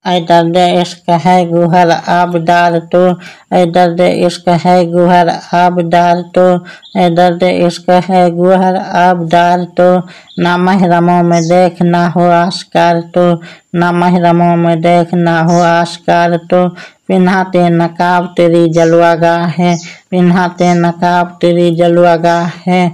ऐ दर्द इश्क है गुहर आबदार तो, ऐ दर्द इश्क है गुहर आबदार तो, ऐ दर्द इश्क है गुहर आबदार तो। ना महरमों में देख ना हो आश्कार तो, ना महरमों में देख ना हो आश्कार तो। पिन्हाते नकाब तेरी जलवागाह है, पिन्हाते नकाब तेरी जलवागाह है।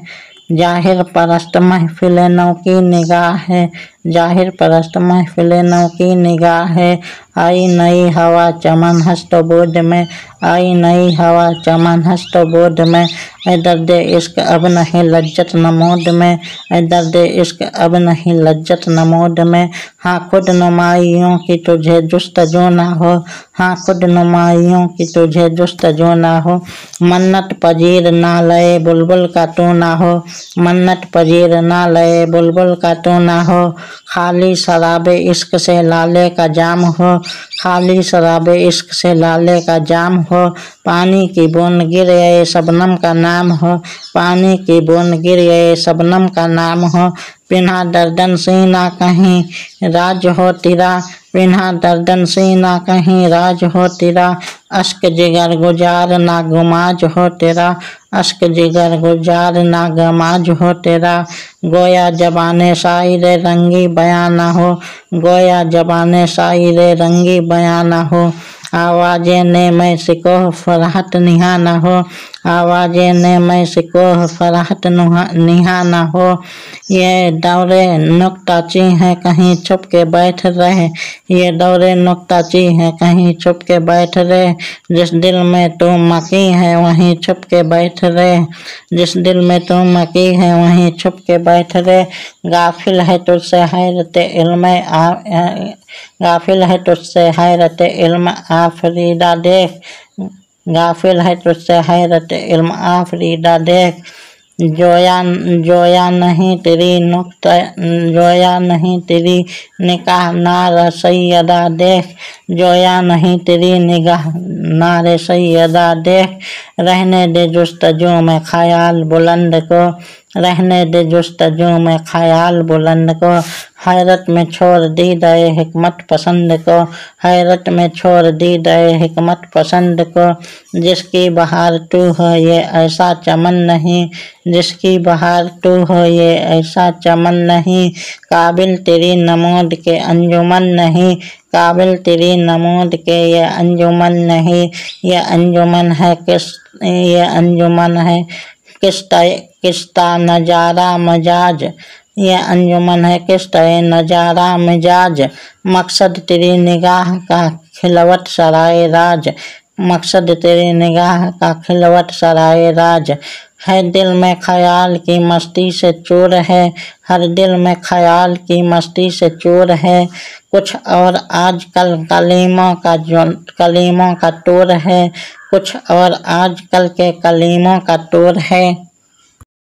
जाहिर परस्त महफिल नौ की निगाह है, जाहिर परस्त महफिल नौ की निगाह है। आई नई हवा चमन हस्त बोध में, आई नई हवा चमन हस्त बोध में। ऐ दर्द इश्क अब नहीं लज्जत नमोद में, ऐ दर्द इश्क अब नहीं लज्जत नमोद में। हाँ खुद नुमाइयों की तुझे जुस्तजू ना हो, हाँ खुद नुमाइयों की तुझे जुस्तजू ना हो। मन्नत पजीर ना लए बुलबुल का तू ना हो, मन्नत पजीर ना लए बुलबुल का तू ना हो। खाली शराबे इश्क से लाले का जाम हो, खाली शराबे इश्क से लाले का जाम हो। पानी की बूंद गिर गए शबनम का नाम हो, पानी की बूंद गिर गए शबनम का नाम हो। पिन्हा दर्दन सीना कहीं राज हो तेरा, पिन्हा दर्दन सीना कहीं राज हो तेरा। अश्क जिगर गुजार ना गुमाज हो तेरा, अश्क जिगर गुजार ना गमाज हो तेरा। गोया जबाने शायर रंगी बयां ना हो, गोया जबाने शायर रंगी बयां ना हो। आवाज़ें ने मैं सिकोह फराहत निहा ना हो, आवाज़ें ने मैं सिकोह फराहत निहा ना हो। ये दौरे नुक्ताची है कहीं छुप के बैठ रहे, ये दौरे नुक्ताची है कहीं छुप के बैठ रहे। जिस दिल में तू मकी है वहीं छुप के बैठ रहे, जिस दिल में तू मकी है वहीं छुप के बैठ रहे। गाफिल है तुझसे हैरत इल्म गाफिल है तुझसे हैरत इल्म आफरीदा देख, गाफिल है तुझसे हैरत इल्म आफरीदा देख। जोया नहीं तेरी नुक्ता, जोया नहीं तेरी निगाह नार सैयदा देख, जोया नहीं तेरी निगाह नार सैयदा देख। रहने दे जुस्तजू में ख्याल बुलंद को, रहने दे जुस्तजू में ख्याल बुलंद को। हैरत में छोड़ दी दए हिकमत पसंद को, हैरत में छोड़ दी दए हिकमत पसंद को। जिसकी बहार तू हो ये ऐसा चमन नहीं, जिसकी बहार तू हो ये ऐसा चमन नहीं। काबिल तेरी नमोद के अंजुमन नहीं, काबिल तेरी नमोद के ये अंजुमन नहीं। ये अंजुमन है ये अंजुमन है किस्ता नजारा मजाज, ये अंजुमन है किस्ता नजारा मिजाज। मकसद तेरी निगाह का खिलवट सराय राज, मकसद तेरी निगाह का खिलवट सराय राज। है दिल में ख्याल की मस्ती से चूर है, हर दिल में ख्याल की मस्ती से चूर है। कुछ और आजकल कलीमों का टूर है, कुछ और आजकल के कलीमों का टूर है।